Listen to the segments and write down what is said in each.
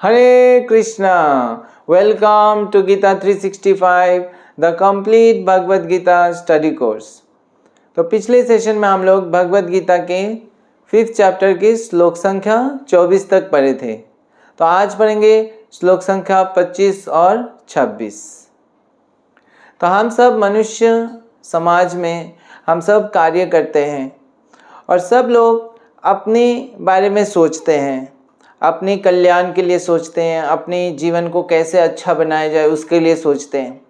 Hare Krishna. Welcome to Gita 365, the complete Bhagavad Gita study course. तो पिछले session में हम लोग भगवद गीता के 5th चैप्टर की श्लोक संख्या 24 तक पढ़े थे। तो आज पढ़ेंगे श्लोक संख्या 25 और 26। तो हम सब मनुष्य समाज में हम सब कार्य करते हैं और सब लोग अपने बारे में सोचते हैं, अपने कल्याण के लिए सोचते हैं, अपने जीवन को कैसे अच्छा बनाया जाए उसके लिए सोचते हैं।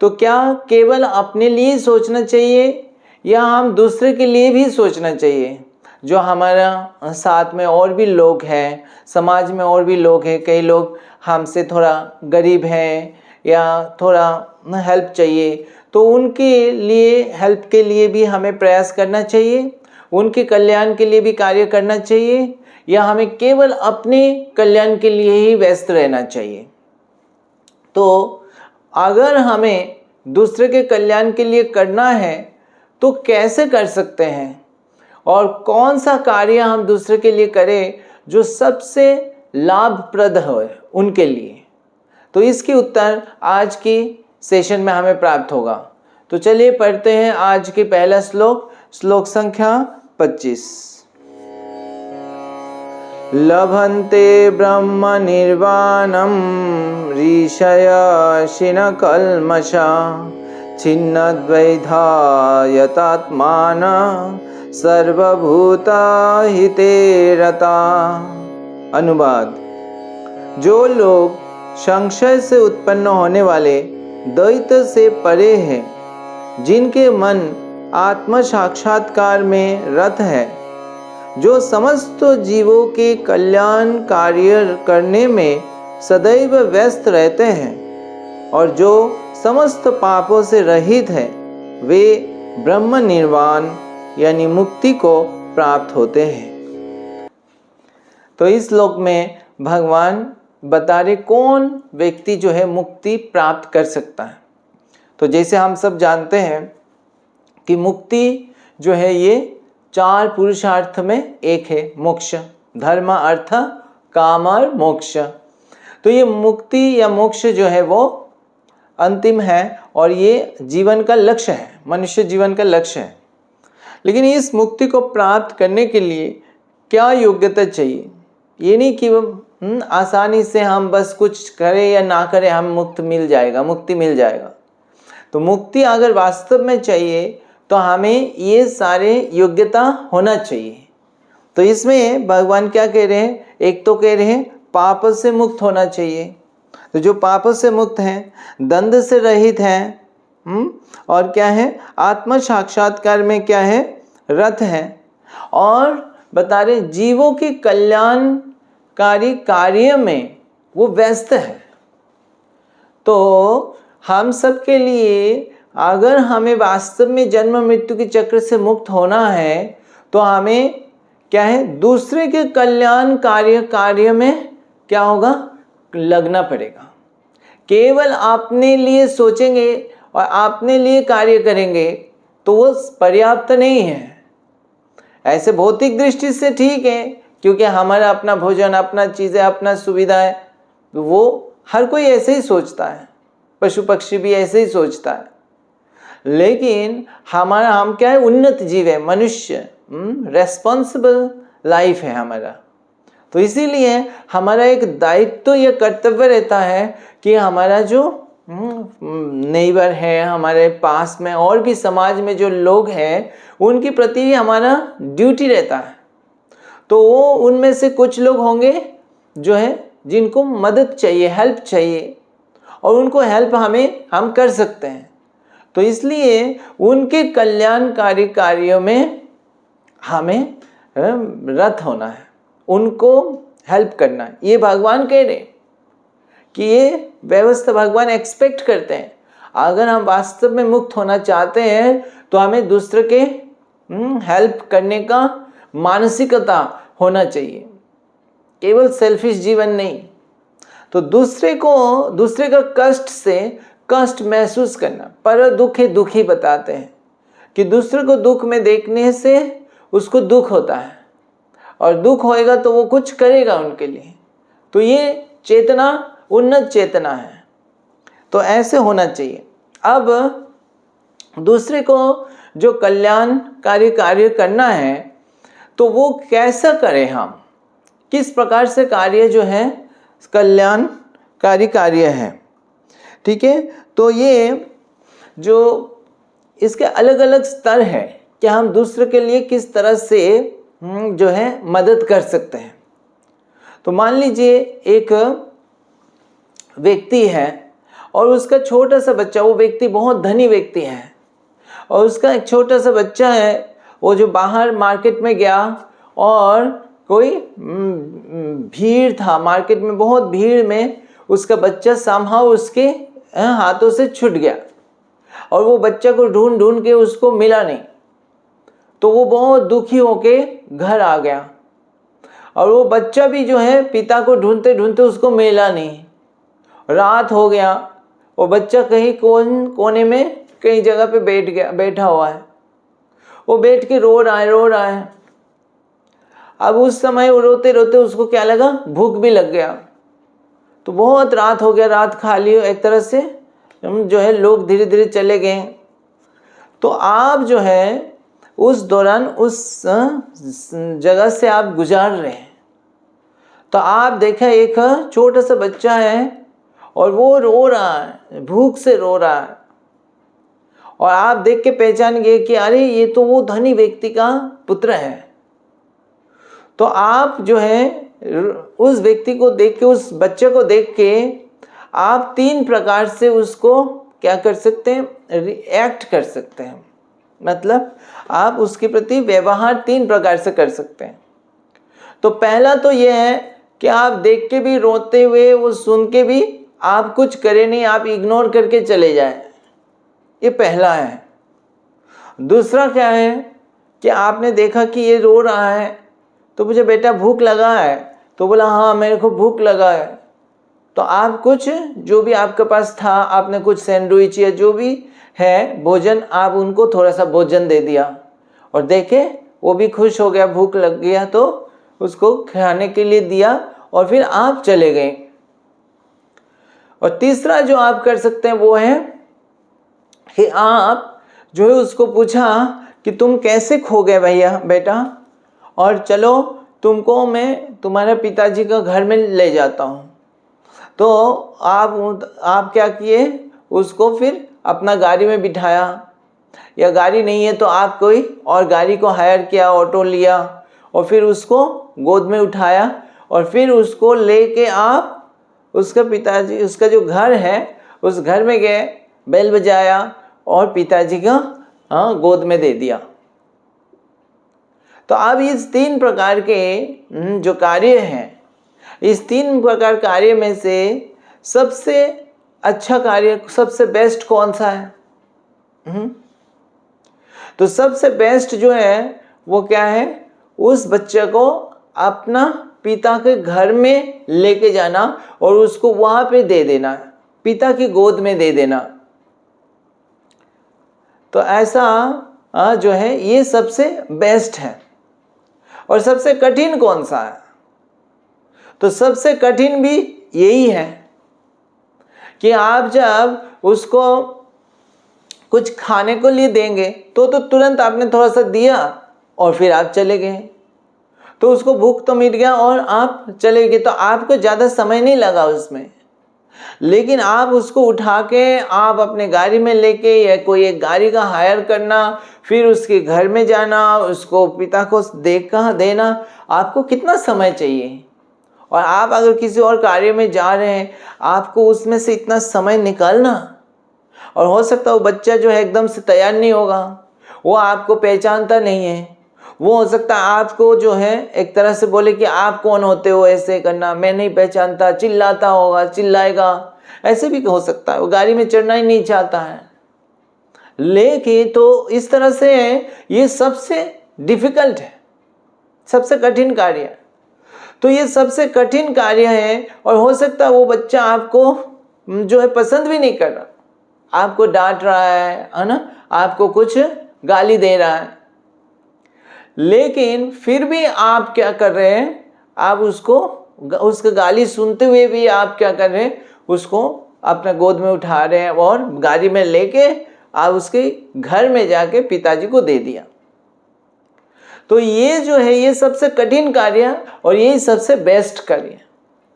तो क्या केवल अपने लिए सोचना चाहिए या हम दूसरे के लिए भी सोचना चाहिए? जो हमारा साथ में और भी लोग हैं, समाज में और भी लोग हैं, कई लोग हमसे थोड़ा गरीब हैं या थोड़ा हेल्प चाहिए, तो उनके लिए हेल्प के लिए भी हमें प्रयास करना चाहिए, उनके कल्याण के लिए भी कार्य करना चाहिए, या हमें केवल अपने कल्याण के लिए ही व्यस्त रहना चाहिए? तो अगर हमें दूसरे के कल्याण के लिए करना है तो कैसे कर सकते हैं और कौन सा कार्य हम दूसरे के लिए करें जो सबसे लाभप्रद हो उनके लिए? तो इसकी उत्तर आज की सेशन में हमें प्राप्त होगा। तो चलिए पढ़ते हैं आज के पहला श्लोक, श्लोक संख्या 25। लभन्ते ब्रह्म निर्वाणं ऋषयशिन कल्मषा छिन्नद्वैधा यतात्मान सर्वभूता हिते रता। अनुवाद: जो लोग संशय से उत्पन्न होने वाले द्वैत से परे हैं, जिनके मन आत्म साक्षात्कार में रत है, जो समस्त जीवों के कल्याण कार्य करने में सदैव व्यस्त रहते हैं और जो समस्त पापों से रहित है, वे ब्रह्म निर्वाण यानी मुक्ति को प्राप्त होते हैं। तो इस श्लोक में भगवान बता रहे कौन व्यक्ति जो है मुक्ति प्राप्त कर सकता है। तो जैसे हम सब जानते हैं कि मुक्ति जो है ये 4 पुरुषार्थ में एक है, मोक्ष, धर्म, अर्थ, काम और मोक्ष। तो ये मुक्ति या मोक्ष जो है वो अंतिम है और ये जीवन का लक्ष्य है, मनुष्य जीवन का लक्ष्य है। लेकिन इस मुक्ति को प्राप्त करने के लिए क्या योग्यता चाहिए? ये नहीं कि आसानी से हम बस कुछ करें या ना करें हम मुक्ति मिल जाएगा। तो मुक्ति अगर वास्तव में चाहिए तो हमें ये सारे योग्यता होना चाहिए। तो इसमें भगवान क्या कह रहे हैं? एक तो कह रहे हैं पाप से मुक्त होना चाहिए। तो जो पाप से मुक्त हैं, द्वंद्व से रहित हैं, और क्या है, आत्म साक्षात्कार में क्या है, रत है, और बता रहे जीवों के कल्याणकारी कार्य में वो व्यस्त है। तो हम सब के लिए अगर हमें वास्तव में जन्म मृत्यु के चक्र से मुक्त होना है तो हमें क्या है, दूसरे के कल्याण कार्य में क्या होगा, लगना पड़ेगा। केवल अपने लिए सोचेंगे और अपने लिए कार्य करेंगे तो वो पर्याप्त नहीं है। ऐसे भौतिक दृष्टि से ठीक है, क्योंकि हमारा अपना भोजन, अपना चीज़ें, अपना सुविधा है, तो वो हर कोई ऐसे ही सोचता है, पशु पक्षी भी ऐसे ही सोचता है। लेकिन हम क्या है, उन्नत जीव है, मनुष्य, रेस्पॉन्सिबल लाइफ है हमारा। तो इसीलिए हमारा एक दायित्व या कर्तव्य रहता है कि हमारा जो नेबर है, हमारे पास में और भी समाज में जो लोग हैं, उनके प्रति हमारा ड्यूटी रहता है। तो वो उनमें से कुछ लोग होंगे जो है जिनको मदद चाहिए, हेल्प चाहिए, और उनको हेल्प हम कर सकते हैं। तो इसलिए उनके कल्याणकारी कार्यों में हमें रत होना है, उनको हेल्प करना है। ये भगवान कह रहे कि ये व्यवस्था भगवान एक्सपेक्ट करते हैं। अगर हम वास्तव में मुक्त होना चाहते हैं तो हमें दूसरे के हेल्प करने का मानसिकता होना चाहिए, केवल सेल्फिश जीवन नहीं। तो दूसरे का कष्ट महसूस करना, पर दुखे दुखी बताते हैं कि दूसरे को दुख में देखने से उसको दुख होता है, और दुख होएगा तो वो कुछ करेगा उनके लिए। तो ये चेतना उन्नत चेतना है। तो ऐसे होना चाहिए। अब दूसरे को जो कल्याणकारी कार्य करना है तो वो कैसा करें, हम किस प्रकार से कार्य जो है कल्याणकारी कार्य है। ठीक है, तो ये जो इसके अलग अलग स्तर है कि हम दूसरे के लिए किस तरह से जो है मदद कर सकते हैं। तो मान लीजिए एक व्यक्ति है और उसका छोटा सा बच्चा, वो व्यक्ति बहुत धनी व्यक्ति है और उसका एक छोटा सा बच्चा है, वो जो बाहर मार्केट में गया और कोई भीड़ था, मार्केट में बहुत भीड़ में उसका बच्चा समहाउ उसके हाथों से छूट गया और वो बच्चा को ढूंढ ढूंढ के उसको मिला नहीं। तो वो बहुत दुखी होके घर आ गया और वो बच्चा भी जो है पिता को ढूंढते ढूंढते उसको मिला नहीं। रात हो गया, वो बच्चा कहीं कोने में कहीं जगह पे बैठा हुआ है। वो बैठ के रो रहा है। अब उस समय वो रोते रोते उसको क्या लगा, भूख भी लग गया। तो बहुत रात हो गया, रात खाली एक तरह से जो है लोग धीरे धीरे चले गए। तो आप जो है उस दौरान उस जगह से आप गुजार रहे हैं, तो आप देखा एक छोटा सा बच्चा है और वो रो रहा है, भूख से रो रहा है। और आप देख के पहचान गए कि अरे ये तो वो धनी व्यक्ति का पुत्र है। तो आप जो है उस व्यक्ति को देख के, उस बच्चे को देख के आप 3 प्रकार से उसको क्या कर सकते हैं, रिएक्ट कर सकते हैं। मतलब आप उसके प्रति व्यवहार 3 प्रकार से कर सकते हैं। तो पहला तो यह है कि आप देख के भी रोते हुए, वो सुन के भी आप कुछ करें नहीं, आप इग्नोर करके चले जाएं, ये पहला है। दूसरा क्या है कि आपने देखा कि ये रो रहा है, तो मुझे बेटा भूख लगा है, तो बोला हाँ मेरे को भूख लगा है। तो आप कुछ जो भी आपके पास था, आपने कुछ सैंडविच या जो भी है भोजन, आप उनको थोड़ा सा भोजन दे दिया और देखे वो भी खुश हो गया, भूख लग गया तो उसको खाने के लिए दिया और फिर आप चले गए। और तीसरा जो आप कर सकते हैं वो है कि आप जो है उसको पूछा कि तुम कैसे खो गए भैया बेटा, और चलो तुमको मैं तुम्हारे पिताजी का घर में ले जाता हूँ। तो आप क्या किए, उसको फिर अपना गाड़ी में बिठाया, या गाड़ी नहीं है तो आप कोई और गाड़ी को हायर किया, ऑटो लिया और फिर उसको गोद में उठाया और फिर उसको लेके आप उसका पिताजी, उसका जो घर है उस घर में गए, बेल बजाया और पिताजी का गोद में दे दिया। तो अब इस 3 प्रकार के जो कार्य हैं, इस 3 प्रकार कार्य में से सबसे अच्छा कार्य, सबसे बेस्ट कौन सा है? तो सबसे बेस्ट जो है वो क्या है, उस बच्चे को अपना पिता के घर में लेके जाना और उसको वहां पे दे देना, पिता की गोद में दे देना। तो ऐसा जो है ये सबसे बेस्ट है। और सबसे कठिन कौन सा है? तो सबसे कठिन भी यही है कि आप जब उसको कुछ खाने को लिए देंगे तो तुरंत आपने थोड़ा सा दिया और फिर आप चले गए, तो उसको भूख तो मिट गया और आप चले गए, तो आपको ज़्यादा समय नहीं लगा उसमें। लेकिन आप उसको उठा के आप अपने गाड़ी में लेके या कोई एक गाड़ी का हायर करना, फिर उसके घर में जाना, उसको पिता को देना, आपको कितना समय चाहिए। और आप अगर किसी और कार्य में जा रहे हैं, आपको उसमें से इतना समय निकालना, और हो सकता है वो बच्चा जो है एकदम से तैयार नहीं होगा, वो आपको पहचानता नहीं है, वो हो सकता है आपको जो है एक तरह से बोले कि आप कौन होते हो ऐसे करना, मैं नहीं पहचानता, चिल्लाता होगा, चिल्लाएगा, ऐसे भी हो सकता है, वो गाड़ी में चढ़ना ही नहीं चाहता है। लेकिन तो इस तरह से ये सबसे डिफिकल्ट है, सबसे कठिन कार्य है। तो ये सबसे कठिन कार्य है और हो सकता है वो बच्चा आपको जो है पसंद भी नहीं कर रहा, आपको डांट रहा है ना, आपको कुछ गाली दे रहा है, लेकिन फिर भी आप क्या कर रहे हैं, आप उसको उसका गाली सुनते हुए भी आप क्या कर रहे हैं, उसको अपना गोद में उठा रहे हैं और गाड़ी में लेके आप उसके घर में जाके पिताजी को दे दिया। तो ये जो है ये सबसे कठिन कार्य और यही सबसे बेस्ट कार्य।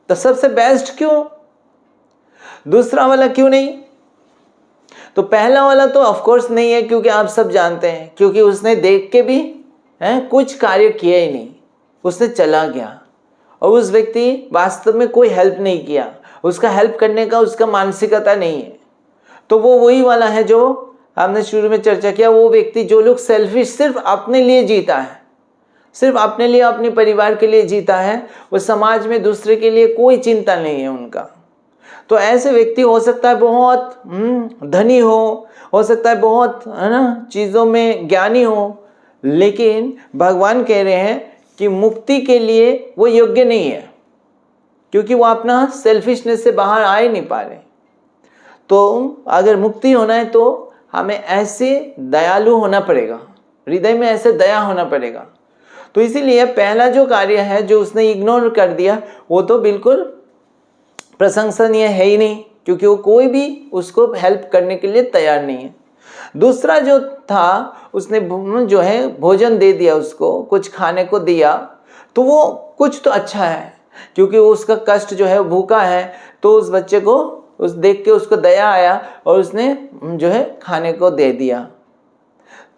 तो सबसे बेस्ट क्यों, दूसरा वाला क्यों नहीं? तो पहला वाला तो ऑफ कोर्स नहीं है, क्योंकि आप सब जानते हैं, क्योंकि उसने देख के भी कुछ कार्य किया ही नहीं, उसने चला गया और उस व्यक्ति वास्तव में कोई हेल्प नहीं किया, उसका हेल्प करने का उसका मानसिकता नहीं है। तो वो वही वाला है जो हमने शुरू में चर्चा किया, वो व्यक्ति जो लोग सेल्फिश सिर्फ अपने लिए जीता है, सिर्फ अपने लिए, अपने परिवार के लिए जीता है, वो समाज में दूसरे के लिए कोई चिंता नहीं है उनका। तो ऐसे व्यक्ति हो सकता है बहुत धनी हो सकता है बहुत, है ना, चीज़ों में ज्ञानी हो, लेकिन भगवान कह रहे हैं कि मुक्ति के लिए वो योग्य नहीं है, क्योंकि वो अपना सेल्फिशनेस से बाहर आ ही नहीं पा रहे। तो अगर मुक्ति होना है तो हमें ऐसे दयालु होना पड़ेगा, हृदय में ऐसे दया होना पड़ेगा। तो इसीलिए पहला जो कार्य है जो उसने इग्नोर कर दिया, वो तो बिल्कुल प्रशंसनीय है ही नहीं, क्योंकि वो कोई भी उसको हेल्प करने के लिए तैयार नहीं है। दूसरा जो था, उसने जो है भोजन दे दिया, उसको कुछ खाने को दिया, तो वो कुछ तो अच्छा है, क्योंकि उसका कष्ट जो है, भूखा है, तो उस बच्चे को उस देख के उसको दया आया और उसने जो है खाने को दे दिया,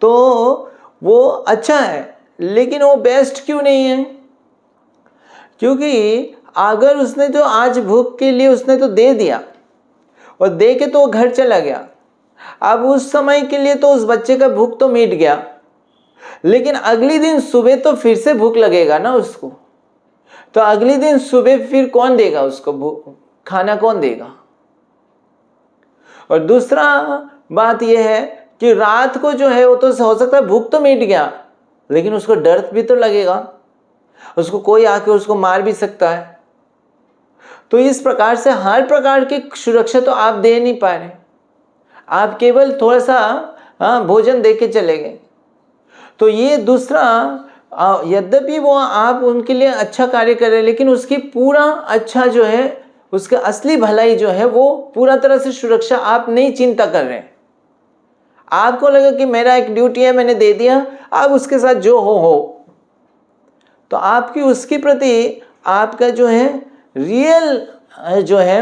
तो वो अच्छा है। लेकिन वो बेस्ट क्यों नहीं है? क्योंकि अगर उसने तो आज भूख के लिए उसने तो दे दिया और दे के तो वो घर चला गया, अब उस समय के लिए तो उस बच्चे का भूख तो मिट गया, लेकिन अगली दिन सुबह तो फिर से भूख लगेगा ना उसको। तो अगली दिन सुबह फिर कौन देगा उसको खाना, कौन देगा? और दूसरा बात यह है कि रात को जो है वो तो हो सकता है भूख तो मिट गया, लेकिन उसको डर भी तो लगेगा, उसको कोई आके उसको मार भी सकता है। तो इस प्रकार से हर प्रकार की सुरक्षा तो आप दे नहीं पा रहे, आप केवल थोड़ा सा भोजन दे के चले गए। तो ये दूसरा, यद्यपि वो आप उनके लिए अच्छा कार्य कर रहे हैं, लेकिन उसकी पूरा अच्छा जो है, उसका असली भलाई जो है, वो पूरा तरह से सुरक्षा आप नहीं चिंता कर रहे हैं। आपको लगा कि मेरा एक ड्यूटी है, मैंने दे दिया, अब उसके साथ जो हो। तो आपकी उसके प्रति आपका जो है रियल जो है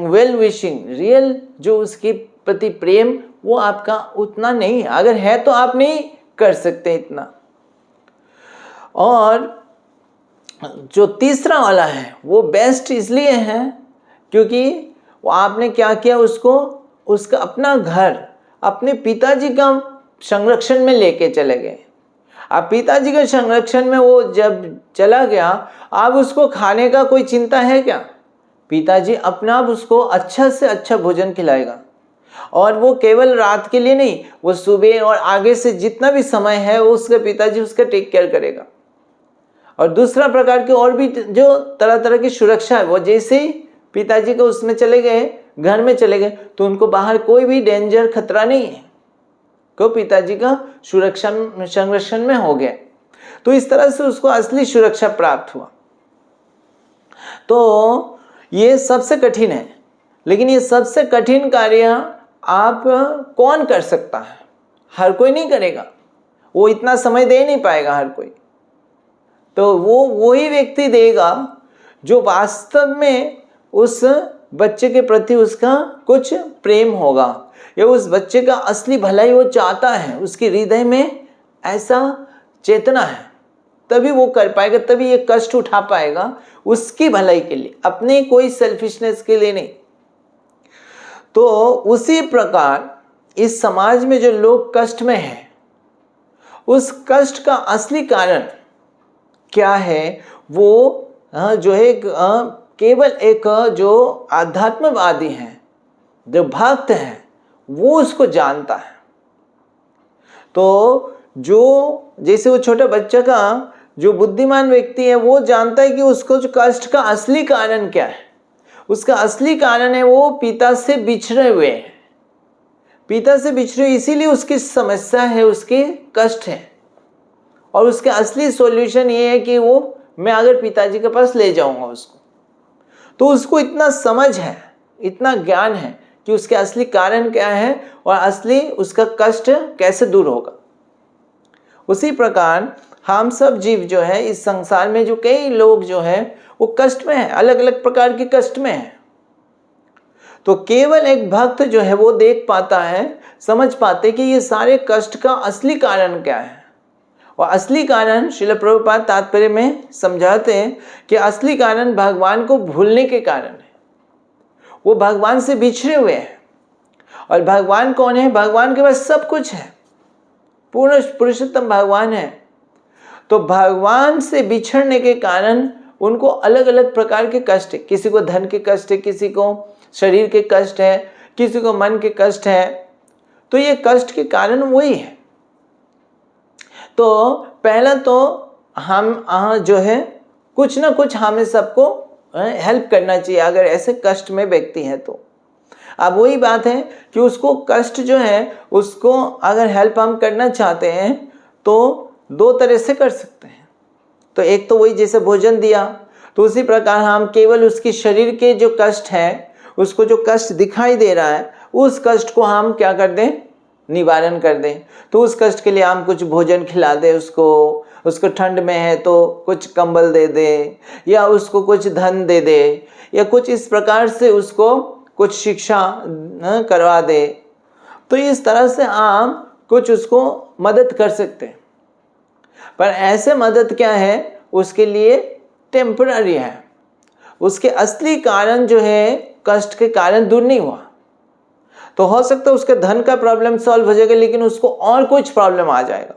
वेल विशिंग, रियल जो उसके प्रति प्रेम, वो आपका उतना नहीं है। अगर है तो आप नहीं कर सकते इतना। और जो तीसरा वाला है वो बेस्ट इसलिए है क्योंकि वो आपने क्या किया, उसको उसका अपना घर अपने पिताजी का संरक्षण में लेके चले गए। अब पिताजी के संरक्षण में वो जब चला गया, अब उसको खाने का कोई चिंता है क्या? पिताजी अपना आप उसको अच्छा से अच्छा भोजन खिलाएगा, और वो केवल रात के लिए नहीं, वो सुबह और आगे से जितना भी समय है वो उसके पिताजी उसका टेक केयर करेगा। और दूसरा प्रकार के और भी जो तरह तरह की सुरक्षा है, वो जैसे ही पिताजी को उसमें चले गए, घर में चले गए, तो उनको बाहर कोई भी डेंजर खतरा नहीं है, को पिताजी का सुरक्षा संरक्षण में हो गया। तो इस तरह से उसको असली सुरक्षा प्राप्त हुआ। तो ये सबसे कठिन है, लेकिन ये सबसे कठिन कार्य आप कौन कर सकता है? हर कोई नहीं करेगा, वो इतना समय दे नहीं पाएगा हर कोई। तो वो वही व्यक्ति देगा जो वास्तव में उस बच्चे के प्रति उसका कुछ प्रेम होगा, या उस बच्चे का असली भलाई वो चाहता है, उसके हृदय में ऐसा चेतना है, तभी वो कर पाएगा, तभी ये कष्ट उठा पाएगा उसकी भलाई के लिए, अपने कोई सेल्फिशनेस के लिए नहीं। तो उसी प्रकार इस समाज में जो लोग कष्ट में हैं, उस कष्ट का असली कारण क्या है? वो जो है केवल एक जो आध्यात्मवादी हैं, जो भक्त हैं, वो उसको जानता है। तो जो जैसे वो छोटा बच्चा का, जो बुद्धिमान व्यक्ति है, वो जानता है कि उसको जो कष्ट का असली कारण क्या है। उसका असली कारण है वो पिता से बिछड़े हुए हैं, पिता से बिछड़े, इसीलिए उसकी समस्या है, उसके कष्ट है। और उसका असली सॉल्यूशन ये है कि वो मैं अगर पिताजी के पास ले जाऊंगा उसको, तो उसको इतना समझ है, इतना ज्ञान है कि उसके असली कारण क्या है और असली उसका कष्ट कैसे दूर होगा। उसी प्रकार हम सब जीव जो है इस संसार में, जो कई लोग जो है वो कष्ट में है, अलग अलग प्रकार के कष्ट में है। तो केवल एक भक्त जो है वो देख पाता है, समझ पाते कि ये सारे कष्ट का असली कारण क्या है। और असली कारण श्रील प्रभुपाद तात्पर्य में समझाते हैं कि असली कारण भगवान को भूलने के कारण है। वो भगवान से बिछड़े हुए हैं। और भगवान कौन है? भगवान के पास सब कुछ है, पूर्ण पुरुषोत्तम भगवान है। तो भगवान से बिछड़ने के कारण उनको अलग अलग प्रकार के कष्ट है। किसी को धन के कष्ट है, किसी को शरीर के कष्ट है, किसी को मन के कष्ट है। तो ये कष्ट के कारण वही है। तो पहला तो हम जो है कुछ ना कुछ हमें सबको हेल्प करना चाहिए अगर ऐसे कष्ट में व्यक्ति है तो। अब वही बात है कि उसको कष्ट जो है उसको अगर हेल्प हम करना चाहते हैं तो दो तरह से कर सकते हैं। तो एक तो वही जैसे भोजन दिया, तो उसी प्रकार हम केवल उसकी शरीर के जो कष्ट है, उसको जो कष्ट दिखाई दे रहा है, उस कष्ट को हम क्या कर दें? निवारण कर दें। तो उस कष्ट के लिए हम कुछ भोजन खिला दें उसको ठंड में है तो कुछ कंबल दे दे, या उसको कुछ धन दे दे, या कुछ इस प्रकार से उसको कुछ शिक्षा करवा दे। तो इस तरह से हम कुछ उसको मदद कर सकते हैं। पर ऐसे मदद क्या है? उसके लिए टेम्पररी है। उसके असली कारण जो है कष्ट के कारण दूर नहीं हुआ। तो हो सकता है उसके धन का प्रॉब्लम सॉल्व हो जाएगा, लेकिन उसको और कुछ प्रॉब्लम आ जाएगा।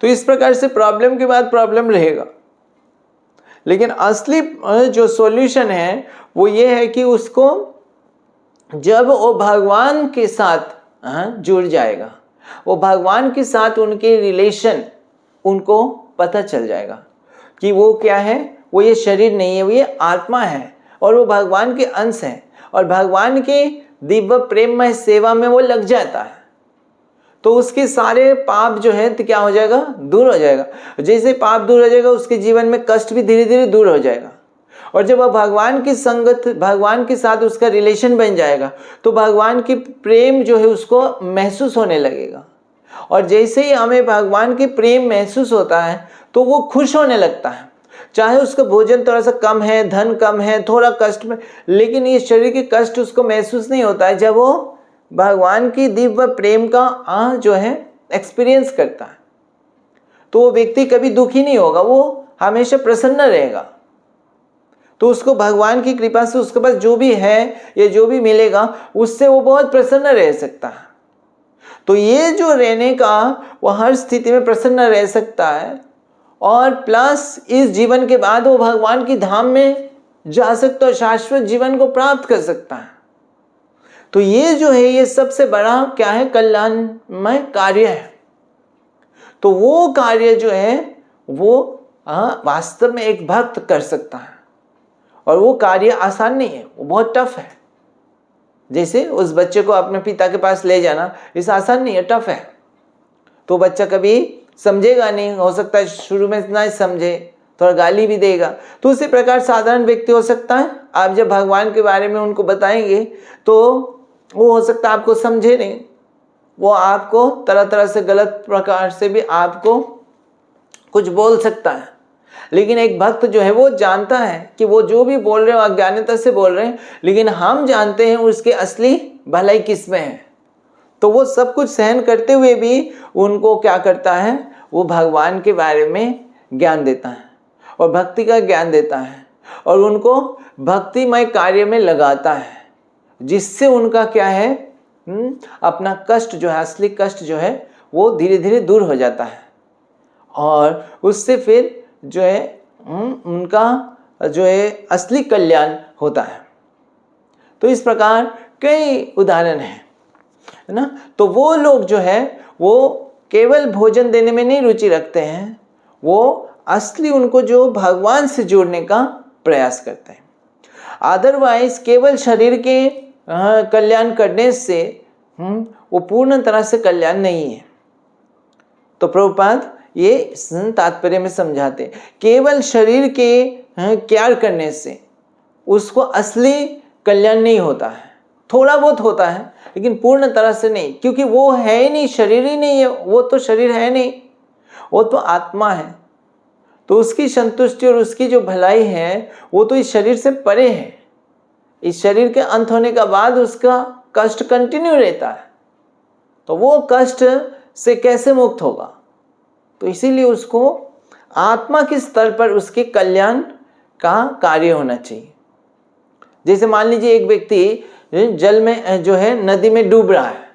तो इस प्रकार से प्रॉब्लम के बाद प्रॉब्लम रहेगा। लेकिन असली जो सॉल्यूशन है वो ये है कि उसको जब वो भगवान के साथ जुड़ जाएगा, वो भगवान के साथ उनके रिलेशन उनको पता चल जाएगा कि वो क्या है, वो ये शरीर नहीं है, वो ये आत्मा है और वो भगवान के अंश है। और भगवान के दिव्य प्रेममय सेवा में वो लग जाता है तो उसके सारे पाप जो है तो क्या हो जाएगा? दूर हो जाएगा। जैसे पाप दूर हो जाएगा उसके जीवन में कष्ट भी धीरे धीरे दूर हो जाएगा। और जब वह भगवान की संगत, भगवान के साथ उसका रिलेशन बन जाएगा तो भगवान की प्रेम जो है उसको महसूस होने लगेगा। और जैसे ही हमें भगवान की प्रेम महसूस होता है तो वो खुश होने लगता है। चाहे उसका भोजन थोड़ा सा कम है, धन कम है, थोड़ा कष्ट में, लेकिन ये शरीर के कष्ट उसको महसूस नहीं होता है जब वो भगवान की दिव्य प्रेम का जो है एक्सपीरियंस करता है। तो वो व्यक्ति कभी दुखी नहीं होगा, वो हमेशा प्रसन्न रहेगा। तो उसको भगवान की कृपा से उसके पास जो भी है या जो भी मिलेगा उससे वो बहुत प्रसन्न रह सकता है। तो ये जो रहने का, वो हर स्थिति में प्रसन्न रह सकता है। और प्लस इस जीवन के बाद वो भगवान की धाम में जा सकता है, शाश्वत जीवन को प्राप्त कर सकता है। तो ये जो है ये सबसे बड़ा क्या है? कल्याणमय कार्य है। तो वो कार्य जो है वो वास्तव में एक भक्त कर सकता है। और वो कार्य आसान नहीं है, वो बहुत टफ है। जैसे उस बच्चे को अपने पिता के पास ले जाना, इस आसान नहीं है, टफ है। तो बच्चा कभी समझेगा नहीं, हो सकता है शुरू में ना समझे, थोड़ा गाली भी देगा। तो उसी प्रकार साधारण व्यक्ति हो सकता है, आप जब भगवान के बारे में उनको बताएंगे तो वो हो सकता है आपको समझे नहीं, वो आपको तरह तरह से गलत प्रकार से भी आपको कुछ बोल सकता है। लेकिन एक भक्त जो है वो जानता है कि वो जो भी बोल रहे हो अज्ञानता से बोल रहे हैं, लेकिन हम जानते हैं उसके असली भलाई किस में है। तो वो सब कुछ सहन करते हुए भी उनको क्या करता है? वो भगवान के बारे में ज्ञान देता है और भक्ति का ज्ञान देता है और उनको भक्तिमय कार्य में लगाता है, जिससे उनका क्या है? अपना कष्ट जो है, असली कष्ट जो है वो धीरे धीरे दूर हो जाता है। और उससे फिर जो है उनका जो है असली कल्याण होता है। तो इस प्रकार कई उदाहरण हैं, है ना। तो वो लोग जो है वो केवल भोजन देने में नहीं रुचि रखते हैं, वो असली उनको जो भगवान से जोड़ने का प्रयास करते हैं। अदरवाइज केवल शरीर के कल्याण करने से वो पूर्ण तरह से कल्याण नहीं है। तो प्रभुपाद ये तात्पर्य में समझाते, केवल शरीर के केयर करने से उसको असली कल्याण नहीं होता है। थोड़ा बहुत होता है लेकिन पूर्ण तरह से नहीं, क्योंकि वो है ही नहीं, शरीर ही नहीं है, वो तो शरीर है नहीं, वो तो आत्मा है। तो उसकी संतुष्टि और उसकी जो भलाई है वो तो इस शरीर से परे है। इस शरीर के अंत होने के बाद उसका कष्ट कंटिन्यू रहता है, तो वो कष्ट से कैसे मुक्त होगा? तो इसीलिए उसको आत्मा के स्तर पर उसके कल्याण का कार्य होना चाहिए। जैसे मान लीजिए एक व्यक्ति जल में जो है नदी में डूब रहा है,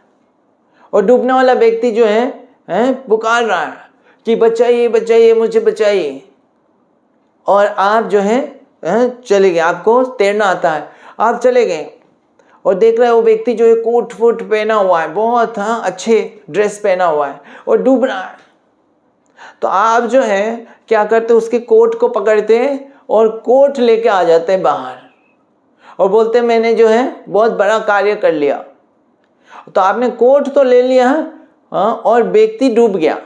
और डूबने वाला व्यक्ति जो है पुकार रहा है कि बचाइए बचाइए मुझे बचाइए, और आप जो है चले गए, आपको तैरना आता है, आप चले गए और देख रहे हो वो व्यक्ति जो है कोट फूट पहना हुआ है, बहुत अच्छे ड्रेस पहना हुआ है और डूब रहा है। तो आप जो है क्या करते, उसके कोट को पकड़ते और कोट लेके आ जाते हैं बाहर और बोलते हैं मैंने जो है बहुत बड़ा कार्य कर लिया। तो आपने कोट तो ले लिया और व्यक्ति डूब गया,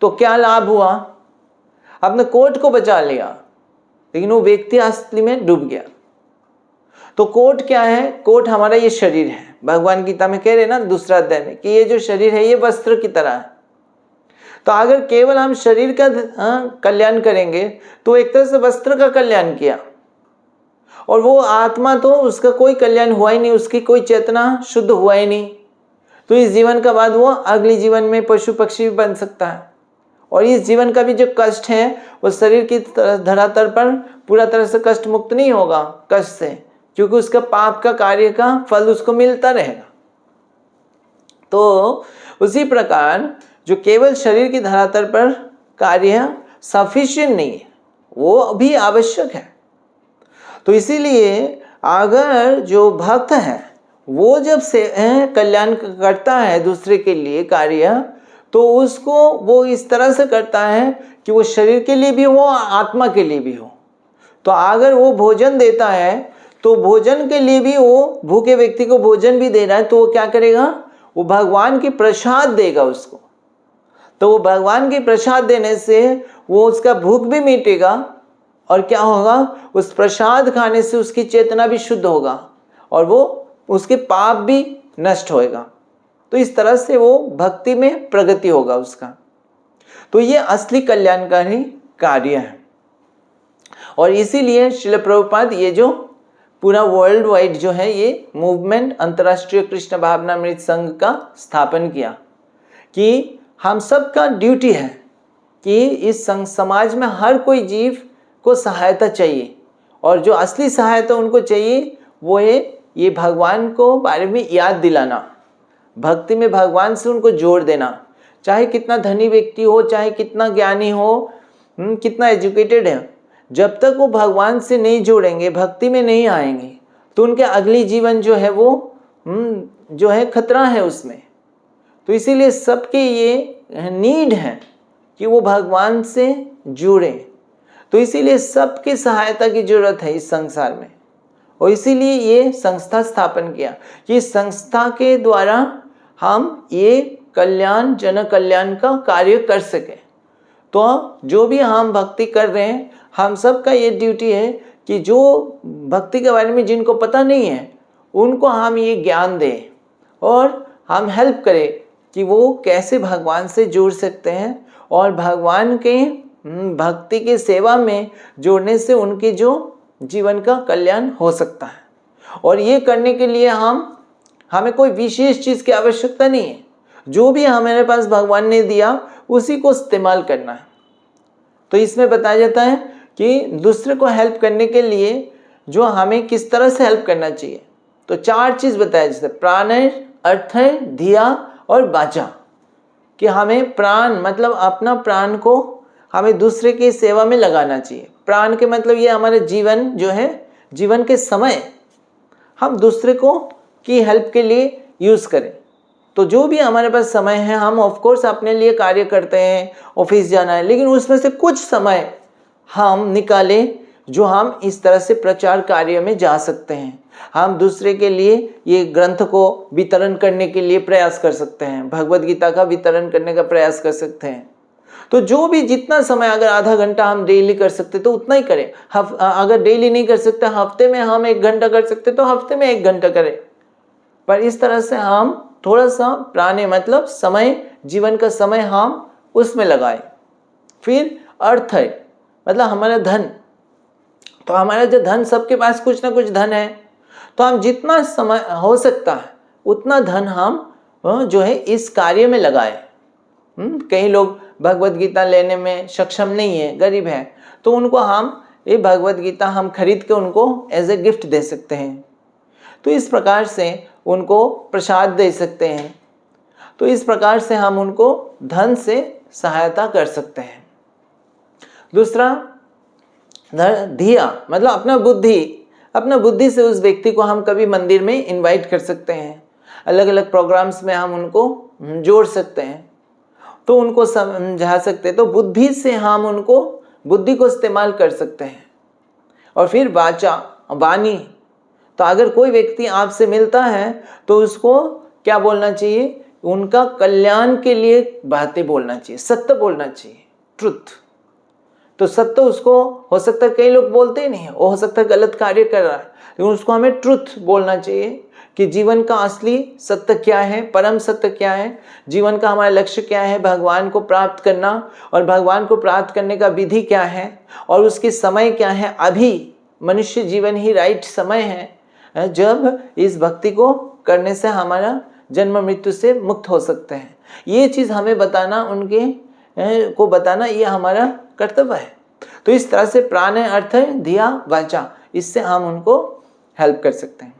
तो क्या लाभ हुआ? आपने कोट को बचा लिया लेकिन वो व्यक्ति असली में डूब गया। तो कोट क्या है? कोट हमारा ये शरीर है। भगवान गीता में कह रहे ना दूसरा अध्याय में कि ये जो शरीर है ये वस्त्र की तरह है। तो अगर केवल हम शरीर का कल्याण करेंगे तो एक तरह से वस्त्र का कल्याण किया, और वो आत्मा तो उसका कोई कल्याण हुआ ही नहीं, उसकी कोई चेतना शुद्ध हुआ ही नहीं। तो इस जीवन का बाद वो अगले जीवन में पशु पक्षी भी बन सकता है, और इस जीवन का भी जो कष्ट है वो शरीर की धरातल पर पूरा तरह से कष्ट मुक्त नहीं होगा कष्ट से, क्योंकि उसका पाप का कार्य का फल उसको मिलता रहेगा। तो उसी प्रकार जो केवल शरीर की धरातल पर कार्य सफिशिएंट नहीं है, वो भी आवश्यक है। तो इसीलिए अगर जो भक्त है वो जब से कल्याण करता है दूसरे के लिए कार्य, तो उसको वो इस तरह से करता है कि वो शरीर के लिए भी हो, आत्मा के लिए भी हो। तो अगर वो भोजन देता है तो भोजन के लिए भी, वो भूखे व्यक्ति को भोजन भी दे रहा है, तो वो क्या करेगा? वो भगवान की प्रसाद देगा उसको। तो वो भगवान की प्रसाद देने से वो उसका भूख भी मिटेगा, और क्या होगा? उस प्रसाद खाने से उसकी चेतना भी शुद्ध होगा और वो उसके पाप भी नष्ट होएगा। तो इस तरह से वो भक्ति में प्रगति होगा उसका। तो ये असली कल्याणकारी कार्य है, और इसीलिए श्रील प्रभुपाद ये जो पूरा वर्ल्ड वाइड जो है ये मूवमेंट अंतर्राष्ट्रीय कृष्ण भावनामृत संघ का स्थापन किया कि हम सब का ड्यूटी है कि इस संघ समाज में हर कोई जीव को सहायता चाहिए, और जो असली सहायता उनको चाहिए वो है ये भगवान को बारे में याद दिलाना, भक्ति में भगवान से उनको जोड़ देना। चाहे कितना धनी व्यक्ति हो, चाहे कितना ज्ञानी हो, कितना एजुकेटेड है, जब तक वो भगवान से नहीं जोड़ेंगे, भक्ति में नहीं आएंगे, तो उनके अगली जीवन जो है वो जो है खतरा है उसमें। तो इसीलिए सबके ये नीड है कि वो भगवान से जुड़े। तो इसीलिए सबकी सहायता की जरूरत है इस संसार में, और इसीलिए ये संस्था स्थापन किया कि इस संस्था के द्वारा हम ये कल्याण जन कल्याण का कार्य कर सके। तो जो भी हम भक्ति कर रहे हैं, हम सब का ये ड्यूटी है कि जो भक्ति के बारे में जिनको पता नहीं है उनको हम ये ज्ञान दें और हम हेल्प करें कि वो कैसे भगवान से जुड़ सकते हैं, और भगवान के भक्ति के सेवा में जोड़ने से उनके जो जीवन का कल्याण हो सकता है। और ये करने के लिए हमें कोई विशेष चीज़ की आवश्यकता नहीं है, जो भी हमारे पास भगवान ने दिया उसी को इस्तेमाल करना है। तो इसमें बताया जाता है कि दूसरे को हेल्प करने के लिए जो हमें किस तरह से हेल्प करना चाहिए। तो 4 चीज़ बताया, जैसे प्राण है, अर्थ है, धिया और बाचा, कि हमें प्राण मतलब अपना प्राण को हमें दूसरे की सेवा में लगाना चाहिए। प्राण के मतलब ये हमारे जीवन जो है, जीवन के समय हम दूसरे को की हेल्प के लिए यूज़ करें। तो जो भी हमारे पास समय है, हम ऑफ कोर्स अपने लिए कार्य करते हैं, ऑफिस जाना है, लेकिन उसमें से कुछ समय हम निकालें जो हम इस तरह से प्रचार कार्य में जा सकते हैं। हम दूसरे के लिए ये ग्रंथ को वितरण करने के लिए प्रयास कर सकते हैं, भगवद गीता का वितरण करने का प्रयास कर सकते हैं। तो जो भी जितना समय, अगर आधा घंटा हम डेली कर सकते तो उतना ही करें। अगर डेली नहीं कर सकते, हफ्ते में हम 1 घंटा कर सकते तो हफ्ते में 1 घंटा करें। पर इस तरह से हम थोड़ा सा प्राणे मतलब समय, जीवन का समय हम उसमें लगाएं। फिर अर्थ है मतलब हमारा धन। तो हमारा जो धन, सबके पास कुछ ना कुछ धन है, तो हम जितना समय हो सकता है उतना धन हम जो है इस कार्य में लगाए। कई लोग भगवत गीता लेने में सक्षम नहीं है, गरीब है, तो उनको हम ये भगवत गीता हम खरीद के उनको एज ए गिफ्ट दे सकते हैं। तो इस प्रकार से उनको प्रसाद दे सकते हैं। तो इस प्रकार से हम उनको धन से सहायता कर सकते हैं। दूसरा धिया मतलब अपना बुद्धि से उस व्यक्ति को हम कभी मंदिर में इनवाइट कर सकते हैं, अलग अलग प्रोग्राम्स में हम उनको जोड़ सकते हैं, तो उनको समझा सकते हैं। तो बुद्धि से हम उनको बुद्धि को इस्तेमाल कर सकते हैं। और फिर वाणी, तो अगर कोई व्यक्ति आपसे मिलता है तो उसको क्या बोलना चाहिए, उनका कल्याण के लिए बातें बोलना चाहिए, सत्य बोलना चाहिए, ट्रुथ। तो सत्य उसको हो सकता है कई लोग बोलते ही नहीं है, वो हो सकता है गलत कार्य कर रहा है, लेकिन उसको हमें ट्रुथ बोलना चाहिए कि जीवन का असली सत्य क्या है, परम सत्य क्या है, जीवन का हमारा लक्ष्य क्या है, भगवान को प्राप्त करना, और भगवान को प्राप्त करने का विधि क्या है, और उसके समय क्या है। अभी मनुष्य जीवन ही राइट समय है जब इस भक्ति को करने से हमारा जन्म मृत्यु से मुक्त हो सकते हैं। ये चीज़ हमें बताना, उनके को बताना, ये हमारा कर्तव्य है। तो इस तरह से प्राण है, अर्थ है, धिया, वाचा, इससे हम उनको हेल्प कर सकते हैं।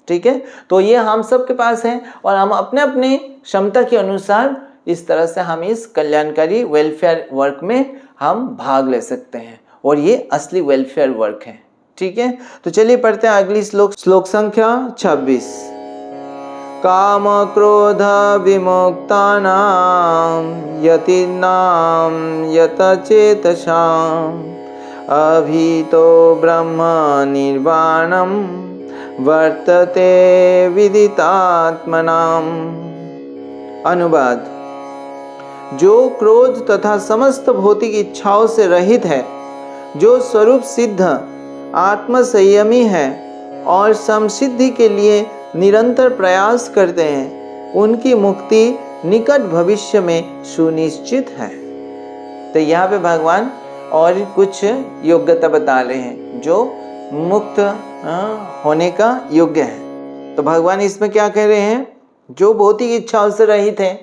ठीक है, तो ये हम सब के पास है और हम अपने अपने क्षमता के अनुसार इस तरह से हम इस कल्याणकारी वेलफेयर वर्क में हम भाग ले सकते हैं, और ये असली वेलफेयर वर्क है। ठीक है, तो चलिए पढ़ते हैं अगली श्लोक संख्या 26। काम क्रोध विमुक्तानां यतीनां यतचेतसाम् अभीतो ब्रह्म निर्वाणं वर्तते विदितात्मनाम्। अनुवाद: जो क्रोध तथा समस्त भौतिक इच्छाओं से रहित है, जो स्वरूप सिद्ध आत्मसंयमी है और समसिद्धि के लिए निरंतर प्रयास करते हैं, उनकी मुक्ति निकट भविष्य में सुनिश्चित है। तो यहाँ पे भगवान और कुछ योग्यता बता रहे हैं जो मुक्त होने का योग्य है। तो भगवान इसमें क्या कह रहे हैं, जो भौतिक इच्छाओं से रहित है,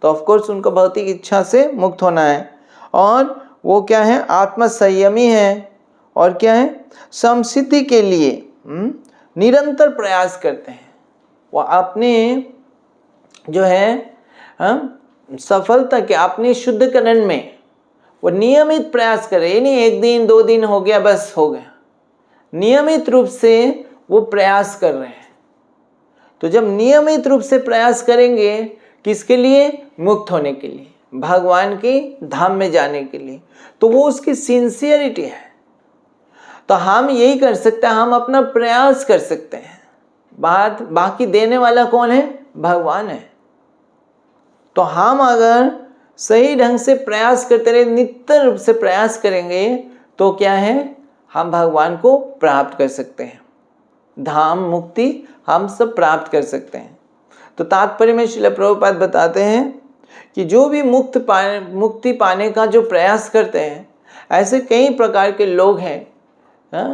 तो ऑफ कोर्स उनको भौतिक इच्छा से मुक्त होना है, और वो क्या है, आत्मसंयमी है, और क्या है, समसिद्धि के लिए निरंतर प्रयास करते हैं। वो अपने जो है सफलता के, अपने शुद्धकरण में वो नियमित प्रयास कर रहे हैं। नहीं 1 दिन 2 दिन हो गया बस हो गया, नियमित रूप से वो प्रयास कर रहे हैं। तो जब नियमित रूप से प्रयास करेंगे, किसके लिए, मुक्त होने के लिए, भगवान के धाम में जाने के लिए, तो वो उसकी सिंसियरिटी है। तो हम यही कर सकते हैं, हम अपना प्रयास कर सकते हैं, बाकी देने वाला कौन है, भगवान है। तो हम अगर सही ढंग से प्रयास करते रहे, नित्य रूप से प्रयास करेंगे, तो क्या है, हम भगवान को प्राप्त कर सकते हैं, धाम मुक्ति हम सब प्राप्त कर सकते हैं। तो तात्पर्य में श्रील प्रभुपाद बताते हैं कि जो भी मुक्ति पाने का जो प्रयास करते हैं, ऐसे कई प्रकार के लोग हैं,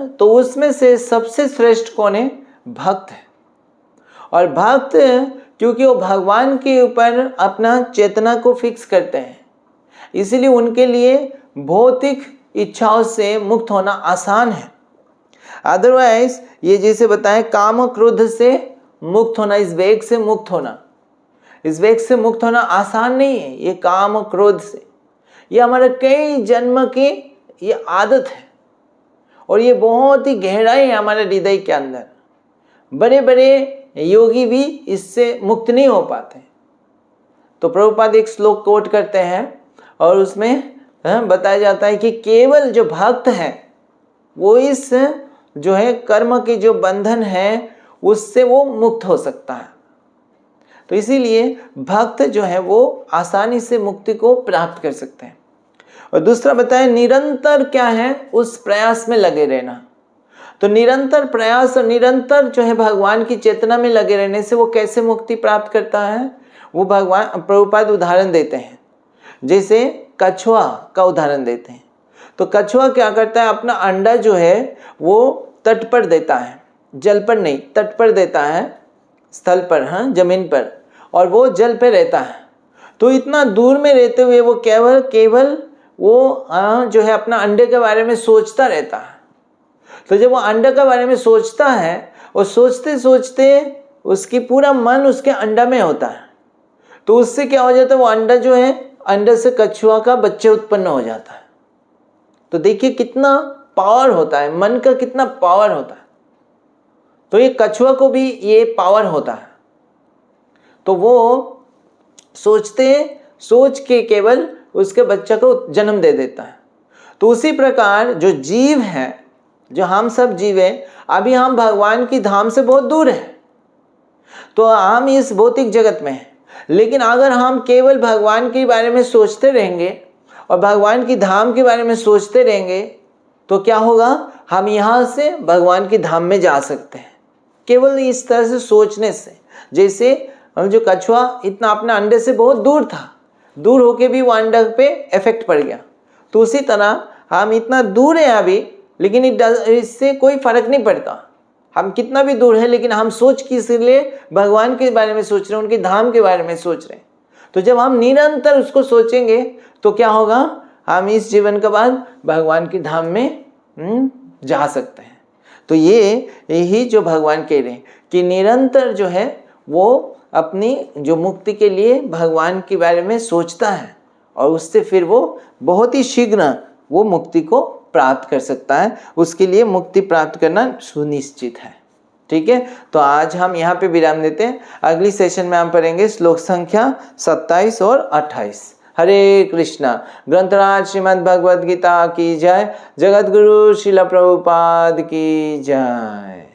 तो उसमें से सबसे श्रेष्ठ कौन है, भक्त है। और भक्त क्योंकि वो भगवान के ऊपर अपना चेतना को फिक्स करते हैं, इसीलिए उनके लिए भौतिक इच्छाओं से मुक्त होना आसान है। अदरवाइज ये जैसे बताएं, काम क्रोध से मुक्त होना, इस वेग से मुक्त होना, इस वेग से मुक्त होना आसान नहीं है। ये काम क्रोध से, ये हमारे कई जन्म की ये आदत है, और ये बहुत ही गहराई है हमारे हृदय के अंदर। बड़े बड़े योगी भी इससे मुक्त नहीं हो पाते। तो प्रभुपाद एक श्लोक कोट करते हैं, और उसमें बताया जाता है कि केवल जो भक्त है वो इस जो है कर्म के जो बंधन है उससे वो मुक्त हो सकता है। तो इसीलिए भक्त जो है वो आसानी से मुक्ति को प्राप्त कर सकते हैं। और दूसरा बताया निरंतर क्या है, उस प्रयास में लगे रहना। तो निरंतर प्रयास और निरंतर जो है भगवान की चेतना में लगे रहने से वो कैसे मुक्ति प्राप्त करता है, वो भगवान प्रभुपाद उदाहरण देते हैं। जैसे कछुआ का उदाहरण देते हैं। तो कछुआ क्या करता है, अपना अंडा जो है वो तट पर देता है, जल पर नहीं, तट पर देता है, स्थल पर, हाँ, जमीन पर, और वो जल पे रहता है। तो इतना दूर में रहते हुए वो केवल वो जो है अपना अंडे के बारे में सोचता रहता है। तो जब वो अंडे के बारे में सोचता है और सोचते सोचते उसकी पूरा मन उसके अंडा में होता है, तो उससे क्या हो जाता है, वो अंडा जो है, अंडे से कछुआ का बच्चे उत्पन्न हो जाता है। तो देखिए कितना पावर होता है, मन का कितना पावर होता है। तो ये कछुआ को भी ये पावर होता है। तो वो सोच के केवल उसके बच्चे को जन्म दे देता है। तो उसी प्रकार जो जीव है, जो हम सब जीव है, अभी हम भगवान की धाम से बहुत दूर है। तो हम इस भौतिक जगत में हैं, लेकिन अगर हम केवल भगवान के बारे में सोचते रहेंगे और भगवान की धाम के बारे में सोचते रहेंगे, तो क्या होगा, हम यहाँ से भगवान की धाम में जा सकते हैं केवल इस तरह से सोचने से। जैसे जो कछुआ इतना अपने अंडे से बहुत दूर था, दूर होके भी वो अंडे पे इफेक्ट पड़ गया। तो उसी तरह हम इतना दूर हैं अभी, लेकिन इससे कोई फर्क नहीं पड़ता हम कितना भी दूर है, लेकिन हम सोच किस लिए भगवान के बारे में सोच रहे हैं, उनकी धाम के बारे में सोच रहे हैं। तो जब हम निरंतर उसको सोचेंगे तो क्या होगा, हम इस जीवन के बाद भगवान की धाम में जा सकते हैं। तो यही जो भगवान कह रहे हैं कि निरंतर जो है वो अपनी जो मुक्ति के लिए भगवान के बारे में सोचता है और उससे फिर वो बहुत ही शीघ्र वो मुक्ति को प्राप्त कर सकता है। उसके लिए मुक्ति प्राप्त करना सुनिश्चित है। ठीक है, तो आज हम यहाँ पे विराम देते हैं। अगली सेशन में हम पढ़ेंगे श्लोक संख्या 27 और 28। हरे कृष्णा। ग्रंथराज श्रीमद् भगवद गीता की जय। जगत गुरु श्रील प्रभुपाद की जय।